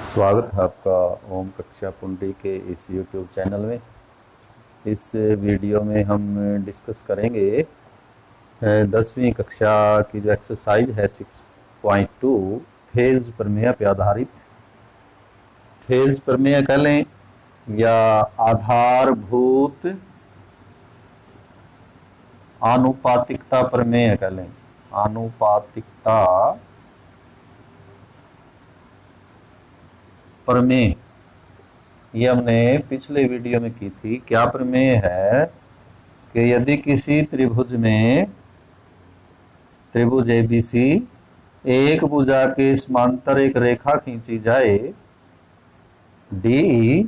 स्वागत है आपका ओम कक्षा पुंडी के इस YouTube चैनल में। इस वीडियो में हम डिस्कस करेंगे 10वीं कक्षा की जो एक्सरसाइज है 6.2 थेल्स प्रमेय पे आधारित। थेल्स प्रमेय कह लें या आधारभूत आनुपातिकता प्रमेय कह लें। आनुपातिकता प्रमेय ये हमने पिछले वीडियो में की थी। क्या प्रमेय है कि यदि किसी त्रिभुज में त्रिभुज ABC एक भुजा के समांतर एक रेखा खींची जाए DE,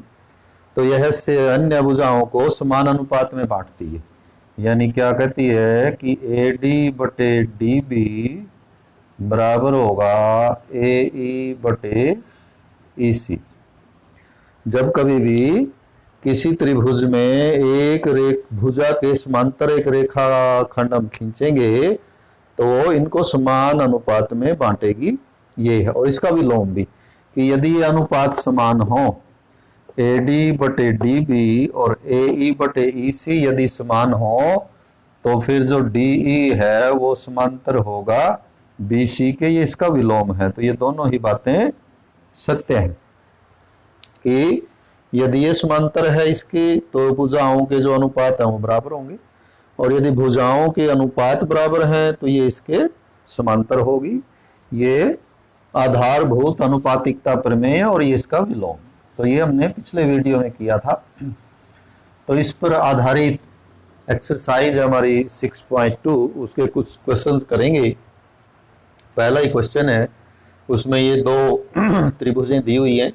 तो यह से अन्य भुजाओं को समान अनुपात में बांटती है। यानी क्या कहती है कि AD बटे DB बराबर होगा AE बटे EC। जब कभी भी किसी त्रिभुज में एक भुजा के समांतर एक रेखा खंड हम खींचेंगे तो इनको समान अनुपात में बांटेगी ये है। और इसका विलोम भी कि यदि ये अनुपात समान हो AD बटे DB और AE बटे EC यदि समान हो तो फिर जो DE है वो समांतर होगा BC के। ये इसका विलोम है। तो ये दोनों ही बातें सत्य है कि यदि ये समांतर है इसके तो भुजाओं के जो अनुपात है वो बराबर होंगे, और यदि भुजाओं के अनुपात बराबर हैं तो ये इसके समांतर होगी। ये आधारभूत अनुपातिकता प्रमेय और ये इसका विलोम। तो ये हमने पिछले वीडियो में किया था। तो इस पर आधारित एक्सरसाइज हमारी 6.2 उसके कुछ क्वेश्चंस करेंगे। पहला ही क्वेश्चन है, उसमें ये दो त्रिभुजें दी हुई हैं,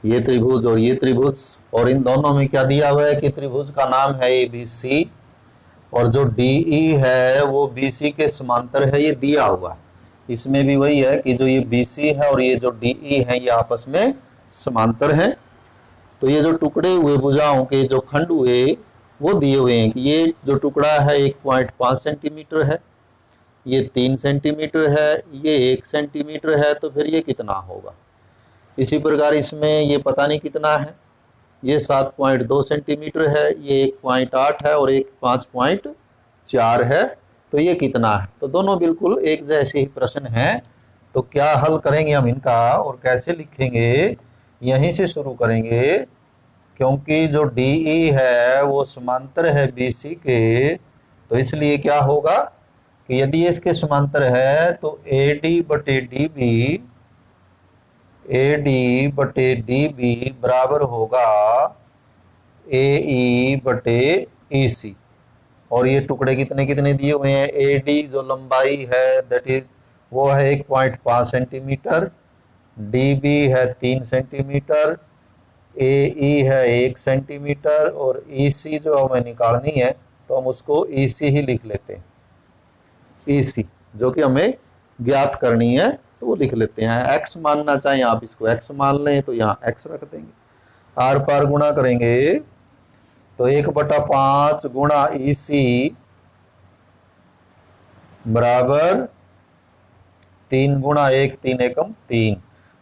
ये त्रिभुज और ये त्रिभुज, और इन दोनों में क्या दिया हुआ है कि त्रिभुज का नाम है ABC और जो DE है वो BC के समांतर है, ये दिया हुआ है। इसमें भी वही है कि जो ये BC है और ये जो DE है ये आपस में समांतर हैं। तो ये जो टुकड़े हुए भुजाओं के जो खंड हुए वो दिए हुए हैं कि ये जो टुकड़ा है 1.5 सेंटीमीटर है, ये 3 सेंटीमीटर है, ये 1 सेंटीमीटर है, तो फिर ये कितना होगा। इसी प्रकार इसमें ये पता नहीं कितना है, ये 7.2 सेंटीमीटर है, ये 1.8 है और एक 5.4 है, तो ये कितना है। तो दोनों बिल्कुल एक जैसे ही प्रश्न हैं। तो क्या हल करेंगे हम इनका और कैसे लिखेंगे, यहीं से शुरू करेंगे। क्योंकि जो DE है वो समांतर है BC के, तो इसलिए क्या होगा कि यदि इसके समांतर है तो AD बटे DB बराबर होगा AE बटे EC। और ये टुकड़े कितने कितने दिए हुए हैं, AD जो लंबाई है दैट इज वो है 1.5 सेंटीमीटर, DB है 3 सेंटीमीटर, AE है 1 सेंटीमीटर और EC जो हमें निकालनी है तो हम उसको EC ही लिख लेते हैं। EC जो कि हमें ज्ञात करनी है तो वो लिख लेते हैं। x मानना चाहें आप इसको x मान लें तो यहाँ x रख देंगे। आर पार गुणा करेंगे तो 1/5 गुणा EC बराबर 3 गुणा 1 3 एकम 3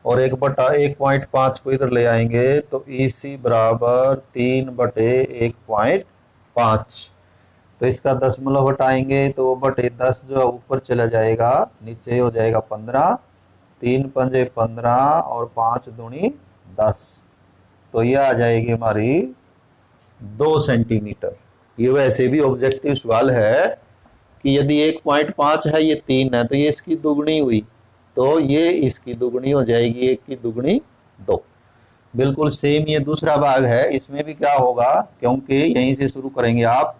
और 1/1.5 को इधर ले आएंगे तो EC बराबर 3/1.5। तो इसका दशमलव हटाएंगे तो बटे 10 जो ऊपर चला जाएगा, नीचे हो जाएगा 15, 3 पंजे 15 और 5 दूनी 10। तो ये आ जाएगी हमारी 2 सेंटीमीटर। ये वैसे भी ऑब्जेक्टिव सवाल है कि यदि 1.5 है ये 3 है तो ये इसकी दुगनी हुई, तो ये इसकी दुगनी हो जाएगी, 1 की दुगनी 2। बिल्कुल सेम ये दूसरा भाग है, इसमें भी क्या होगा, क्योंकि यहीं से शुरू करेंगे आप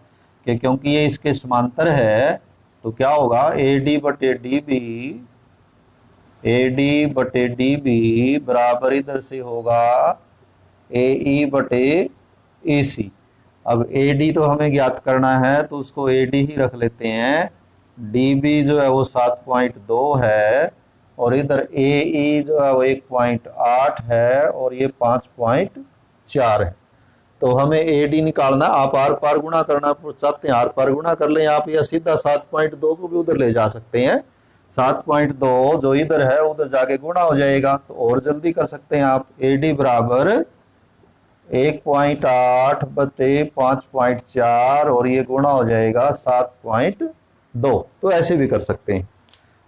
कि क्योंकि ये इसके समांतर है तो क्या होगा AD बटे DB बराबर इधर से होगा AE बटे EC। अब AD तो हमें ज्ञात करना है तो उसको AD ही रख लेते हैं। DB जो है वो 7.2 है और इधर AE जो है वो 1.8 है और ये 5.4 है। तो हमें AD निकालना, आप आर पार गुणा करना चाहते हैं आर पार गुणा कर लें आप, या सीधा 7.2 को भी उधर ले जा सकते हैं। 7.2 जो इधर है उधर जाके गुणा हो जाएगा, तो और जल्दी कर सकते हैं आप। AD बराबर 1.8 बटे 5.4 और ये गुणा हो जाएगा 7.2। तो ऐसे भी कर सकते हैं,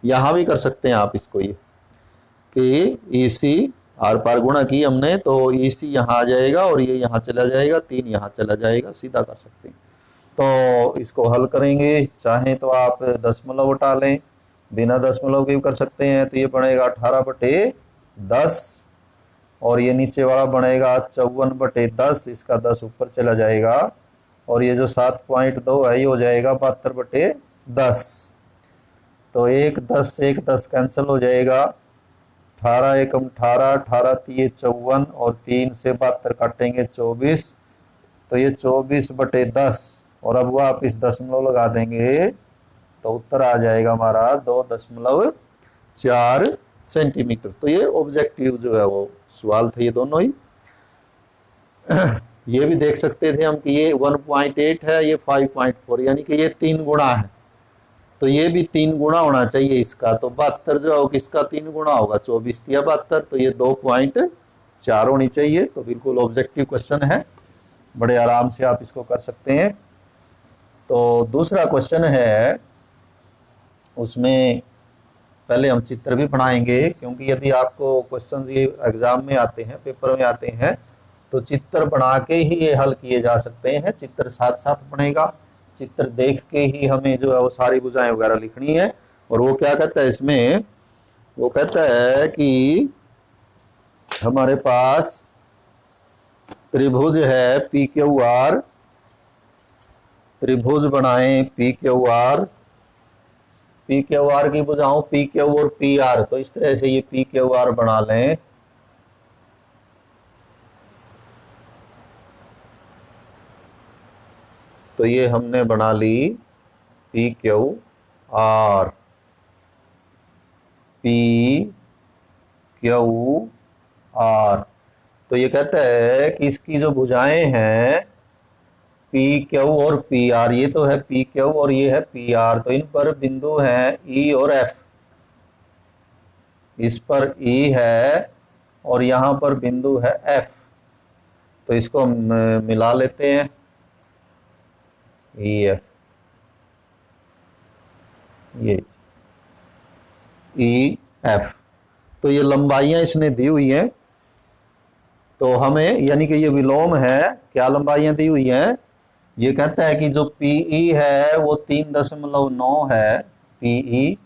यहां भी कर सकते हैं आप इसको, ये कि EC आर पार गुणा की हमने तो EC यहाँ आ जाएगा और ये यहाँ चला जाएगा, 3 यहाँ चला जाएगा, सीधा कर सकते हैं। तो इसको हल करेंगे, चाहें तो आप दशमलव उठा लें, बिना दशमलव के भी कर सकते हैं। तो ये बनेगा 18/10 और ये नीचे वाला बनेगा 54/10, इसका 10 ऊपर चला जाएगा और ये जो 7.2 है ये हो जाएगा 72/10। तो 1 10 से 1 10 कैंसिल हो जाएगा, 18 एकम 18, 18 3 54 और 3 से 72 काटेंगे 24, तो ये 24/10 और अब आप इस दशमलव लगा देंगे तो उत्तर आ जाएगा हमारा 2.4 सेंटीमीटर। तो ये ऑब्जेक्टिव जो है वो सवाल थे ये दोनों ही। ये भी देख सकते थे हम कि ये 1.8 है, ये 5.4, यानी कि ये 3 गुणा है, तो ये भी 3 गुणा होना चाहिए इसका। तो 72 जो है किसका 3 गुणा होगा, 24 या 72, तो ये 2.4 होनी चाहिए। तो बिल्कुल ऑब्जेक्टिव क्वेश्चन है, बड़े आराम से आप इसको कर सकते हैं। तो दूसरा क्वेश्चन है, उसमें पहले हम चित्र भी बनाएंगे, क्योंकि यदि आपको क्वेश्चन ये एग्जाम में आते हैं, पेपर में आते हैं, तो चित्र बना के ही ये हल किए जा सकते हैं। चित्र साथ साथ बनेगा, चित्र देख के ही हमें जो है वो सारी भुजाएं वगैरह लिखनी है। और वो क्या कहता है इसमें, वो कहता है कि हमारे पास त्रिभुज है PQR, त्रिभुज बनाएं PQR की भुजाओं PQ और PR, तो इस तरह से ये PQR बना लें। तो ये हमने बना ली PQR, तो ये कहता है कि इसकी जो भुजाएं हैं PQ और PR, ये तो है PQ और ये है PR, तो इन पर बिंदु हैं E और F, इस पर E है और यहाँ पर बिंदु है F, तो इसको हम मिला लेते हैं EF, ये EF। तो ये लंबाइयां इसने दी हुई हैं, तो हमें यानी कि ये विलोम है, क्या लंबाइयां दी हुई हैं, ये कहता है कि जो PE है वो 3.9 है PE,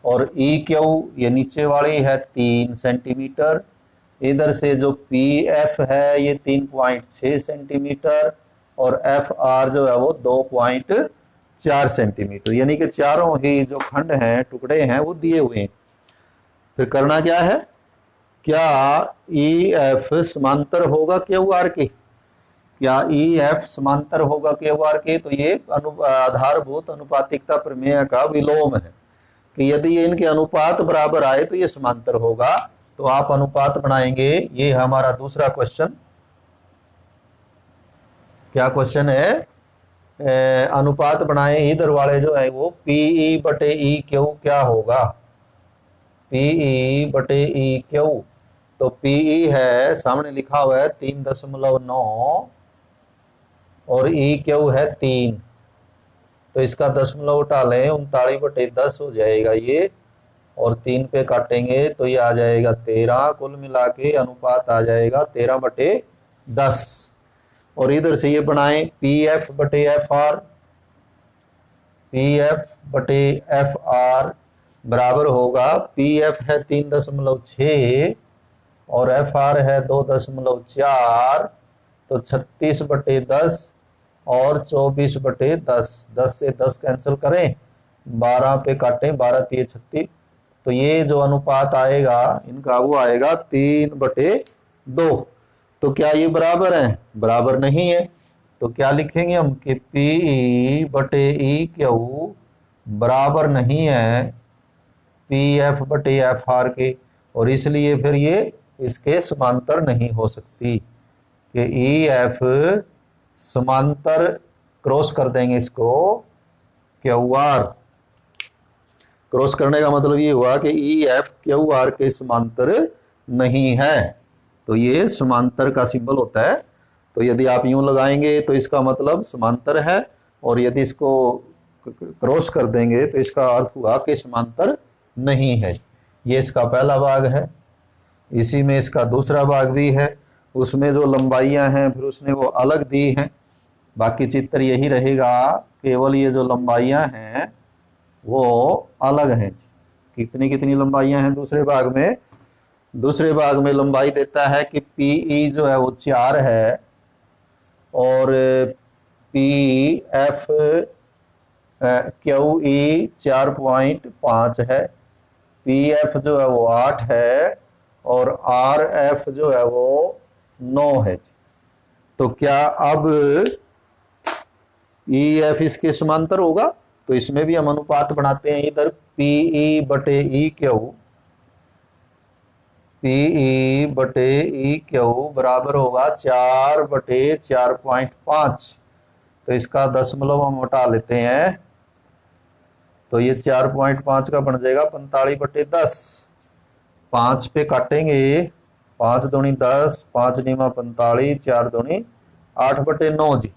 और EQ ये नीचे वाली है 3 सेंटीमीटर, इधर से जो PF है ये 3.6 सेंटीमीटर और FR जो है वो 2.4 सेंटीमीटर, यानी कि चारों ही जो खंड हैं, टुकड़े हैं, वो दिए हुए हैं। फिर करना क्या है, क्या EF समांतर होगा QR के, क्या EF समांतर होगा QR के, तो ये आधारभूत अनुपातिकता प्रमेय का विलोम है कि यदि ये इनके अनुपात बराबर आए तो ये समांतर होगा। तो आप अनुपात बनाएंगे, ये हमारा दूसरा क्वेश्चन। क्या क्वेश्चन है, अनुपात बनाए, इधर वाले जो है वो PE/EQ क्या होगा, PE/EQ, तो PE है सामने लिखा हुआ है 3.9 और EQ है 3, तो इसका दशमलव उठा लें, 39/10 हो जाएगा ये, और 3 पे काटेंगे तो ये आ जाएगा 13, कुल मिला के अनुपात आ जाएगा 13/10। और इधर से ये बनाएं PF/FR, PF/FR बराबर होगा, PF है 3.6 और FR है 2.4, तो 36/10 और 24/10, 10 से 10 कैंसिल करें, 12 पे काटें, 12 3 36, तो ये जो अनुपात आएगा इनका वो आएगा 3/2। तो क्या ये बराबर है, बराबर नहीं है, तो क्या लिखेंगे हम कि PE/EQ बराबर नहीं है PF/FR के, और इसलिए फिर ये इसके समांतर नहीं हो सकती कि EF समांतर क्रॉस कर देंगे इसको QR, क्रॉस करने का मतलब ये हुआ कि ई एफ क्यू आर के समांतर नहीं है, तो ये समांतर का सिंबल होता है। तो यदि आप यूं लगाएंगे तो इसका मतलब समांतर है, और यदि इसको क्रॉस कर देंगे तो इसका अर्थ हुआ कि समांतर नहीं है। ये इसका पहला भाग है। इसी में इसका दूसरा भाग भी है, उसमें जो लंबाइयां हैं फिर उसने वो अलग दी हैं। बाकी चित्र यही रहेगा, केवल ये जो लंबाइयां हैं वो अलग हैं। कितनी कितनी लंबाइयां हैं दूसरे भाग में? दूसरे भाग में लंबाई देता है कि पीई जो है वो 4 है, और पी एफ क्यू ई 4.5 है, पी एफ जो है वो 8 है, और आर एफ जो है वो 9 है। तो क्या अब ई एफ इसके समांतर होगा? तो इसमें भी हम अनुपात बनाते हैं, इधर पीई बटे ई क्यू, पीई बटे ई क्यू बराबर होगा 4 बटे 4.5। तो इसका दशमलव हम हटा लेते हैं, तो ये 4.5 का बन जाएगा 45 बटे 10। 5 पे काटेंगे, 5 दूनी 10, 5 नीमा 45, 4 दूनी 8 बटे 9 जी।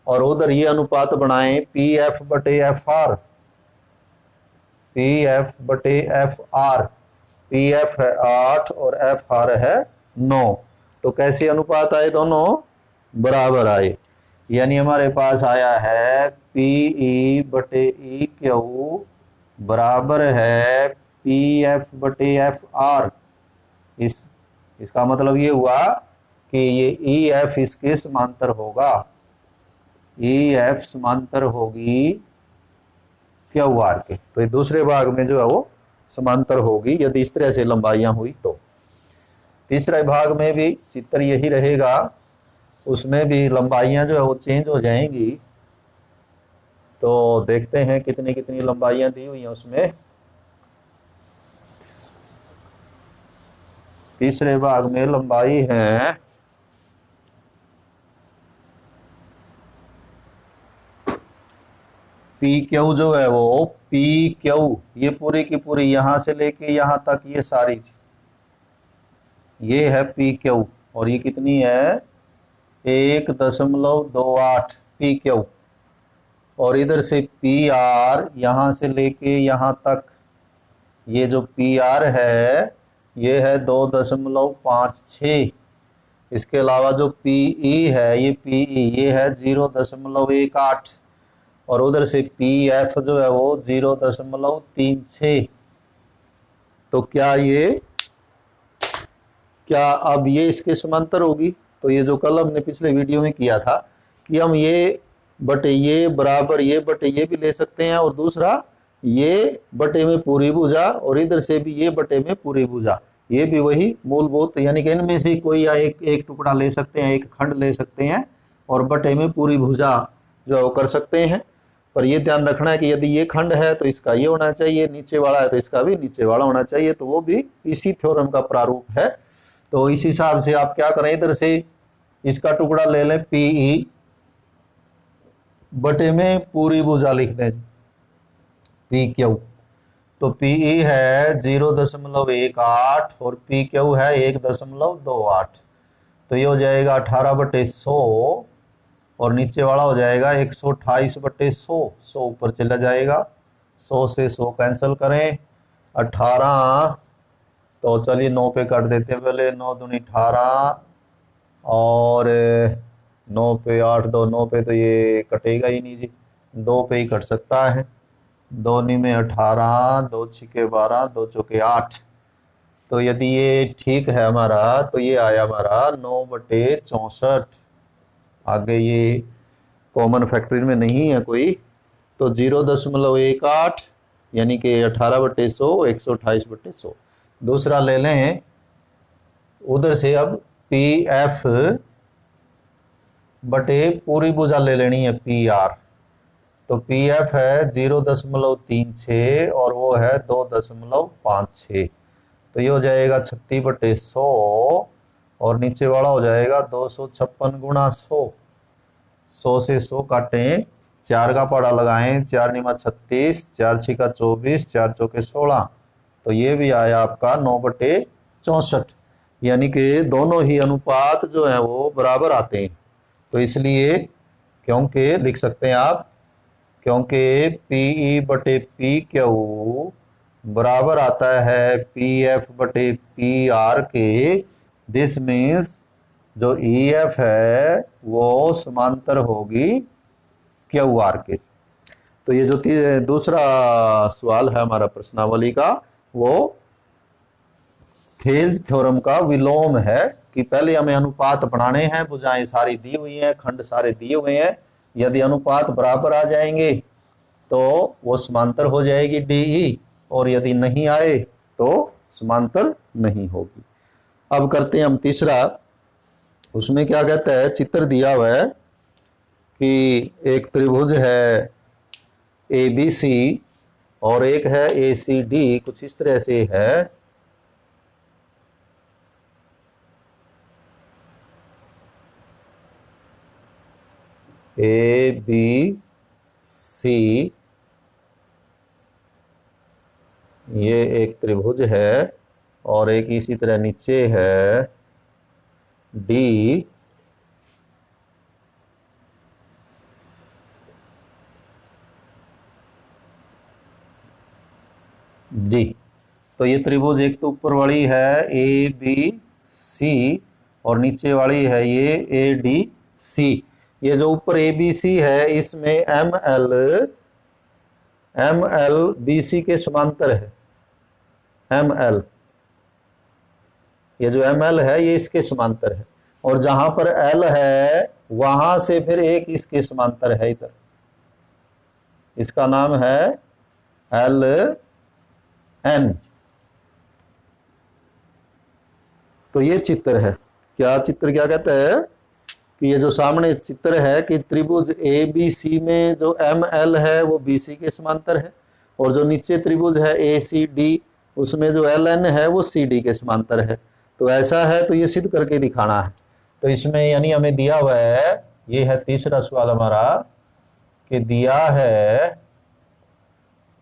और उधर ये अनुपात बनाएं पी एफ बटे एफ आर, पी एफ बटे एफ आर, पी एफ है 8 और एफ आर है 9। तो कैसे अनुपात आए? दोनों बराबर आए, यानी हमारे पास आया है पी ई बटे ई क्यू बराबर है पी एफ बटे एफ आर। इसका मतलब ये हुआ कि ये ई एफ इसके समांतर होगा, ई एफ समांतर होगी क्यू आर के। तो ये दूसरे भाग में जो है वो समांतर होगी यदि इस तरह से लंबाइयां हुई तो। तीसरे भाग में भी चित्र यही रहेगा, उसमें भी लंबाइयां जो है वो चेंज हो जाएंगी। तो देखते हैं कितनी कितनी लंबाइयां दी हुई हैं उसमें। तीसरे भाग में लंबाई है पी क्यू जो है वो पी क्यू, ये पूरी की पूरी यहां से लेके यहां तक ये सारी, ये है पी क्यू, और ये कितनी है? 1.28 पी क्यू। और इधर से पी आर यहां से लेके यहां तक, ये जो पी आर है ये है 2.56। इसके अलावा जो पीई है ये पीई ये है 0.18, और उधर से पी एफ जो है वो 0.36। तो क्या अब ये इसके समांतर होगी? तो ये जो कल हमने पिछले वीडियो में किया था कि हम ये बटे ये बराबर ये बटे ये भी ले सकते हैं, और दूसरा ये बटे में पूरी भुजा, और इधर से भी ये बटे में पूरी भुजा, ये भी वही मूलभूत, यानी कि इनमें से कोई या एक टुकड़ा ले सकते हैं, एक खंड ले सकते हैं, और बटे में पूरी भुजा जो है वो कर सकते हैं। पर ये ध्यान रखना है कि यदि ये खंड है तो इसका ये होना चाहिए, नीचे वाला है तो इसका भी नीचे वाला होना चाहिए। तो वो भी इसी थ्योरम का प्रारूप है। तो इस हिसाब से आप क्या करें, इधर से इसका टुकड़ा ले लें पीई, बटे में पूरी भुजा लिख दें पी क्यू। तो पीई है 0.18 और पी क्यू है 1.28। तो ये हो जाएगा 18/100, और नीचे वाला हो जाएगा 128/100। 100 ऊपर चला जाएगा, 100 से 100 कैंसिल करें, 18। तो चलिए 9 पे काट देते हैं पहले, 9 दूनी 18, और 9 पे 8, 2 9 पे तो ये कटेगा ही नहीं जी, 2 पे ही कट सकता है। 2 नी में 18, 2 छिके 12, 2 चौके 8। तो यदि ये ठीक है हमारा, तो ये आया हमारा 9/64। आगे ये कॉमन फैक्टर में नहीं है कोई, तो 0.18 यानी कि 18/100, 128/100। दूसरा ले लें उधर से, अब पी एफ बटे पूरी भुजा ले लेनी है पी आर। तो पी एफ है 0.36 और वो है 2.56। तो ये हो जाएगा 36/100, और नीचे वाला हो जाएगा 256 गुणा 100। 100 से 100 काटें 4 का पड़ा लगाएं, 4 निमा 36, 4 छिका 24, 4 चौके 16, तो ये भी आया आपका 9/64। यानी कि दोनों ही अनुपात जो है वो बराबर आते हैं। तो इसलिए क्योंकि लिख सकते हैं आप, क्योंकि PE/PQ बराबर आता है PF/PR के, दिस मीन्स जो EF है वो समांतर होगी QR के। तो ये जो दूसरा सवाल है हमारा प्रश्नावली का, वो थेल्स थ्योरम का विलोम है कि पहले हमें अनुपात बनाने हैं, भुजाएं सारी दी हुई हैं, खंड सारे दिए हुए हैं, यदि अनुपात बराबर आ जाएंगे तो वो समांतर हो जाएगी DE, और यदि नहीं आए तो समांतर नहीं होगी। अब करते हैं हम तीसरा। उसमें क्या कहता है, चित्र दिया हुआ है कि एक त्रिभुज है ABC और एक है ACD, कुछ इस तरह से है। ABC ये एक त्रिभुज है और एक इसी तरह नीचे है D, तो ये त्रिभुज एक तो ऊपर वाली है ABC और नीचे वाली है ये ADC। ये जो ऊपर ABC है इसमें ML BC के समांतर है। ML, ये जो ML है ये इसके समांतर है, और जहां पर L है वहां से फिर एक इसके समांतर है इधर, इसका नाम है LN। तो ये चित्र है, क्या चित्र क्या कहता है कि ये जो सामने चित्र है कि त्रिभुज ABC में जो ML है वो BC के समांतर है, और जो नीचे त्रिभुज है ACD उसमें जो LN है वो CD के समांतर है। तो ऐसा है तो ये सिद्ध करके दिखाना है। तो इसमें यानी हमें दिया हुआ है, ये है तीसरा सवाल हमारा, कि दिया है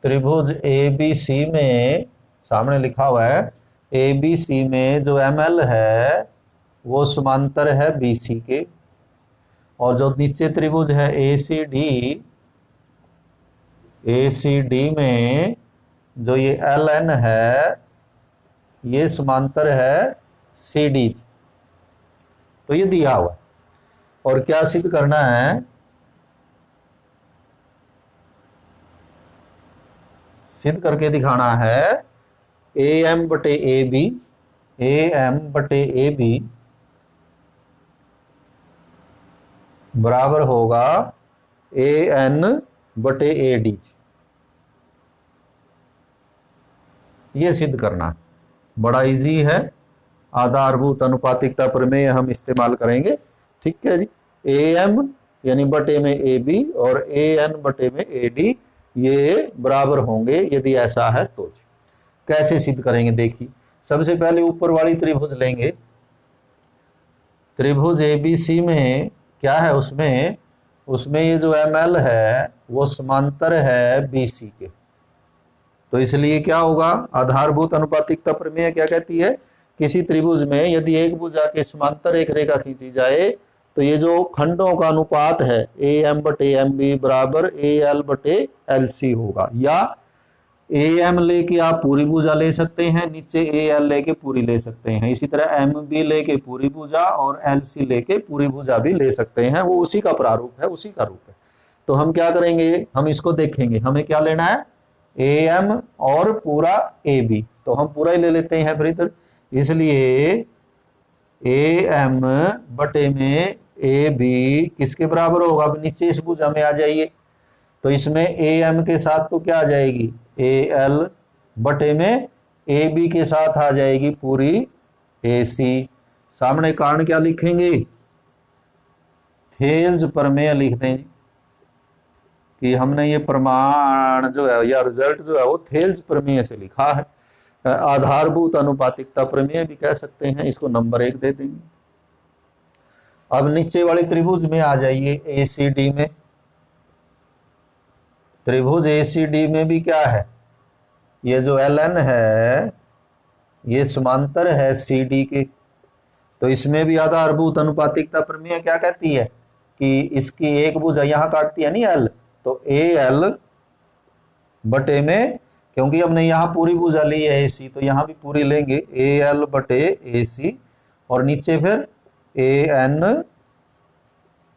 त्रिभुज ABC में, सामने लिखा हुआ है ABC में जो ML है वो समांतर है BC के, और जो नीचे त्रिभुज है ACD में जो ये LN है ये समांतर है CD। तो ये दिया हुआ, और क्या सिद्ध करना है, सिद्ध करके दिखाना है AM/AB बराबर होगा AN/AD। ये सिद्ध करना है, बड़ा इजी है। आधारभूत अनुपातिकता प्रमेय हम इस्तेमाल करेंगे, ठीक है जी। AM यानी बटे में AB और AN/में AD ये बराबर होंगे यदि ऐसा है तो। कैसे सिद्ध करेंगे देखिए, सबसे पहले ऊपर वाली त्रिभुज लेंगे। त्रिभुज ABC में क्या है, उसमें ये जो ML है वो समांतर है BC के। तो इसलिए क्या होगा, आधारभूत अनुपातिकता प्रमेय क्या कहती है, किसी त्रिभुज में यदि एक भुजा के समांतर एक रेखा खींची जाए तो ये जो खंडों का अनुपात है AM/MB बराबर AL/LC होगा, या AM लेके आप पूरी भुजा ले सकते हैं, नीचे AL लेके पूरी ले सकते हैं, इसी तरह MB लेके पूरी भुजा और LC लेके पूरी भुजा भी ले सकते हैं, वो उसी का प्रारूप है, उसी का रूप है। तो हम क्या करेंगे, हम इसको देखेंगे, हमें क्या लेना है AM और पूरा AB, तो हम पूरा ही ले लेते हैं फिर इधर। इसलिए AM/में AB किसके बराबर होगा, अब नीचे इस भुजा में आ जाइए, तो इसमें AM के साथ तो क्या आ जाएगी AL/में AB के साथ आ जाएगी पूरी AC। सामने कारण क्या लिखेंगे, थेल्स प्रमेय लिख दें कि हमने ये प्रमाण जो है या रिजल्ट जो है वो थेल्स प्रमेय से लिखा है। आधारभूत अनुपातिकता प्रमेय भी कह सकते हैं, इसको नंबर 1 दे देंगे। अब नीचे वाले त्रिभुज में आ जाइए ACD में, त्रिभुज ACD में भी क्या है, ये जो LN है ये समांतर है CD के। तो इसमें भी आधारभूत अनुपातिकता प्रमेय क्या कहती है कि इसकी एक भुजा यहां काटती है नहीं L, तो AL बटे में, क्योंकि हमने यहाँ पूरी भुजा ली है AC, तो यहाँ भी पूरी लेंगे AL बटे AC, और नीचे फिर AN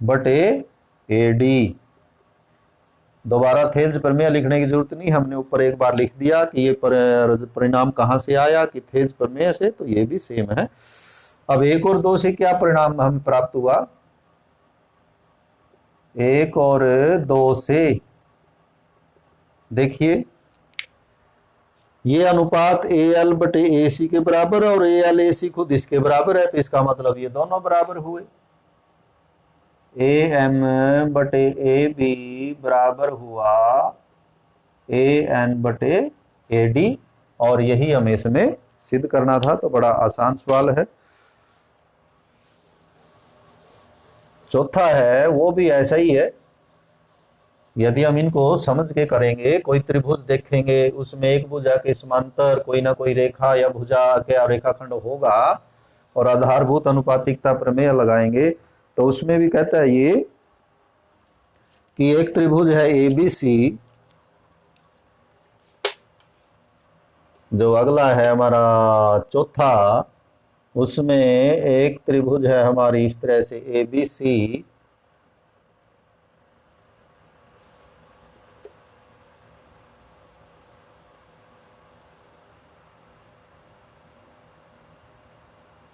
बटे AD। दोबारा थेल्स प्रमेय लिखने की जरूरत नहीं, हमने ऊपर एक बार लिख दिया कि ये परिणाम कहाँ से आया, कि थेल्स प्रमेय से, तो ये भी सेम है। अब 1 और 2 से क्या परिणाम हमें प्राप्त हुआ, 1 और 2 से देखिए ये अनुपात AL बटे AC के बराबर और AL AC खुद इसके बराबर है, तो इसका मतलब ये दोनों बराबर हुए। AM बटे AB बराबर हुआ AN बटे AD, और यही हमें इसमें सिद्ध करना था। तो बड़ा आसान सवाल है। चौथा है वो भी ऐसा ही है। यदि हम इनको समझ के करेंगे, कोई त्रिभुज देखेंगे उसमें एक भुजा के समांतर कोई ना कोई रेखा या भुजा के रेखाखंड होगा और आधारभूत अनुपातिकता प्रमेय लगाएंगे, तो उसमें भी कहता है ये कि एक त्रिभुज है ABC, जो अगला है हमारा चौथा, उसमें एक त्रिभुज है हमारी इस तरह से ABC,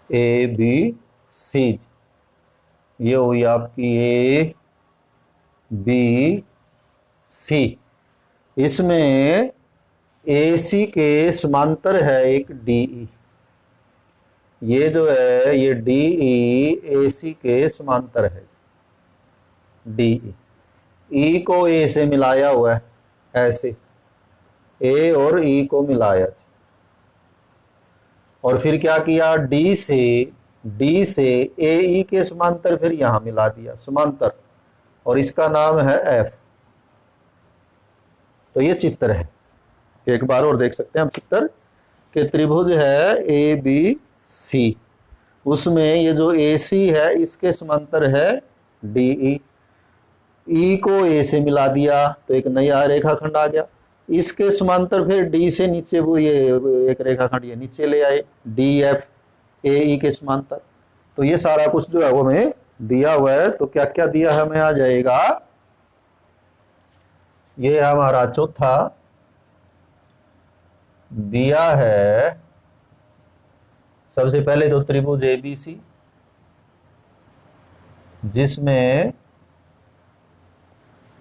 ABC, ये हुई आपकी ABC। इसमें AC के समांतर है एक DE, ये जो है ये DE AC के समांतर है, DE। E को A से मिलाया हुआ है ऐसे, A और E को मिलाया, और फिर क्या किया, D से AE के समांतर फिर यहां मिला दिया समांतर, और इसका नाम है F। तो ये चित्र है, एक बार और देख सकते हैं हम चित्र के, त्रिभुज है ABC, उसमें ये जो AC है इसके समांतर है DE, E को A से मिला दिया तो एक नया रेखाखंड आ गया, इसके समांतर फिर D से नीचे वो ये एक रेखाखंड ये नीचे ले आए, DF AE के समांतर। तो ये सारा कुछ जो है वो हमें दिया हुआ है। तो क्या क्या दिया हमें आ जाएगा, ये हमारा चौथा दिया है। सबसे पहले तो त्रिभुज ABC,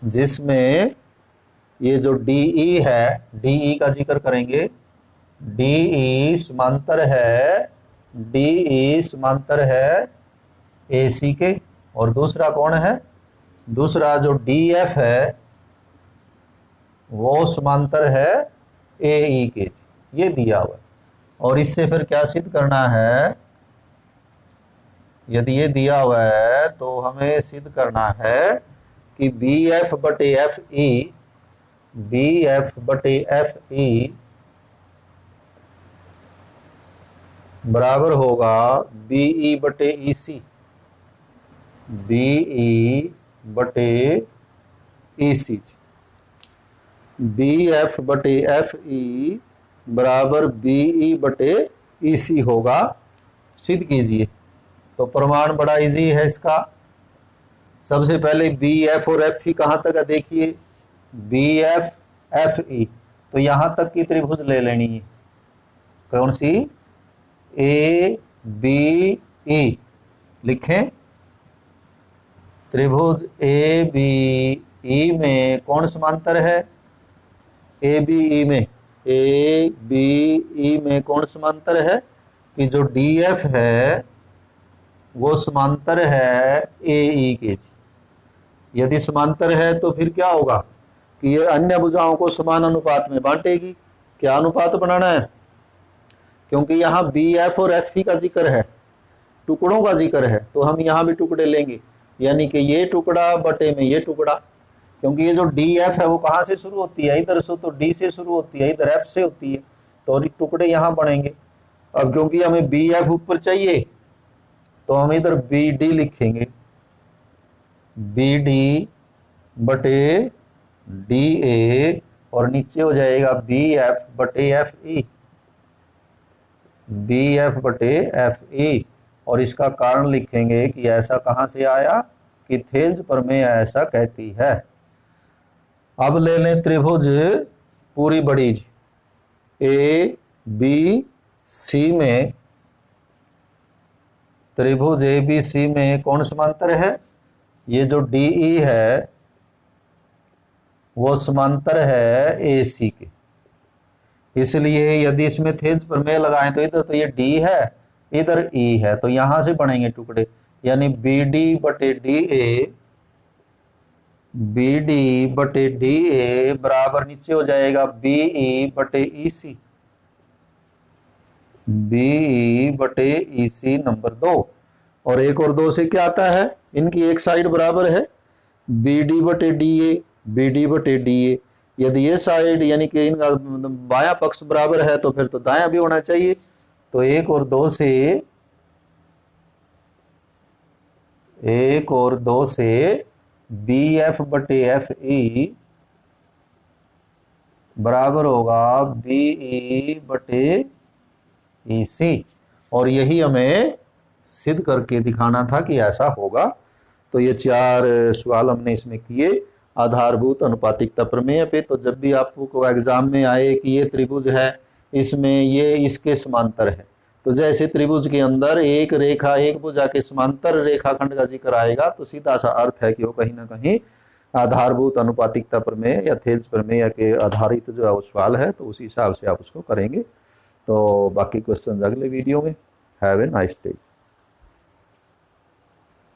जिसमें ये जो DE है, DE का जिक्र करेंगे, DE समांतर है AC के, और दूसरा कौन है, दूसरा जो DF है वो समांतर है AE के, ये दिया हुआ है। और इससे फिर क्या सिद्ध करना है, यदि ये दिया हुआ है तो हमें सिद्ध करना है कि BF बटे FE बराबर होगा BE बटे EC, BF बटे FE बराबर BE बटे EC होगा, सिद्ध कीजिए। तो प्रमाण बड़ा इजी है इसका। सबसे पहले BF और FE कहां तक है, देखिए BF FE, तो यहां तक की त्रिभुज ले लेनी है, कौन सी, ABE लिखें। त्रिभुज ABE में कौन समांतर है, ABE में कौन समांतर है, कि जो DF है वो समांतर है AE के। यदि समांतर है तो फिर क्या होगा कि ये अन्य भुजाओं को समान अनुपात में बांटेगी। क्या अनुपात बनाना है, क्योंकि यहाँ BF और FE का जिक्र है, टुकड़ों का जिक्र है, तो हम यहाँ भी टुकड़े लेंगे, यानी कि ये टुकड़ा बटे में ये टुकड़ा, क्योंकि ये जो डी एफ है वो कहाँ से शुरू होती है, इधर से, तो डी से शुरू होती है, इधर एफ से होती है, तो टुकड़े यहाँ बनेंगे। अब क्योंकि हमें बी एफ ऊपर चाहिए तो हम इधर बी डी लिखेंगे, बी डी बटे डी ए, और नीचे हो जाएगा बी एफ बटे एफ ई, बी एफ बटे एफ ई। और इसका कारण लिखेंगे कि ऐसा कहां से आया, कि थेल्स प्रमेय ऐसा कहती है। अब ले लें त्रिभुज पूरी बड़ी ए बी सी में, त्रिभुज ए बी सी में कौन समांतर है, ये जो डी ई है वो समांतर है ए सी के। इसलिए यदि इसमें थेल्स प्रमेय लगाएं तो इधर तो ये डी है, इधर ई है, तो यहां से बनेंगे टुकड़े, यानी बी डी बटे डी ए, बी डी बटे डी ए बराबर नीचे हो जाएगा बी ई बटे ई सी, बी ई बटे ई सी नंबर 2। और एक और 2 से क्या आता है, इनकी एक साइड बराबर है बी डी बटे डी ए, बी डी बटे डी ए। यदि ये साइड यानी कि इनका बायां पक्ष बराबर है तो फिर तो दायां भी होना चाहिए। तो 1 और 2 से, 1 और 2 से बी एफ बटे एफ ई बराबर होगा बी ई बटे ई सी। और यही हमें सिद्ध करके दिखाना था कि ऐसा होगा। तो ये 4 सवाल हमने इसमें किए आधारभूत अनुपातिकता प्रमेय पे। तो जब भी आपको एग्जाम में आए कि ये त्रिभुज है, इसमें ये इसके समांतर है, तो जैसे त्रिभुज के अंदर एक रेखा एक भुजा के समांतर रेखाखंड का जिक्र आएगा तो सीधा सा अर्थ है कि वो कहीं ना कहीं आधारभूत अनुपातिकता प्रमेय या थेल्स प्रमेय के आधारित जो है वो सवाल है, तो उसी हिसाब से आप उसको करेंगे। तो बाकी क्वेश्चन अगले वीडियो में। Have a nice day.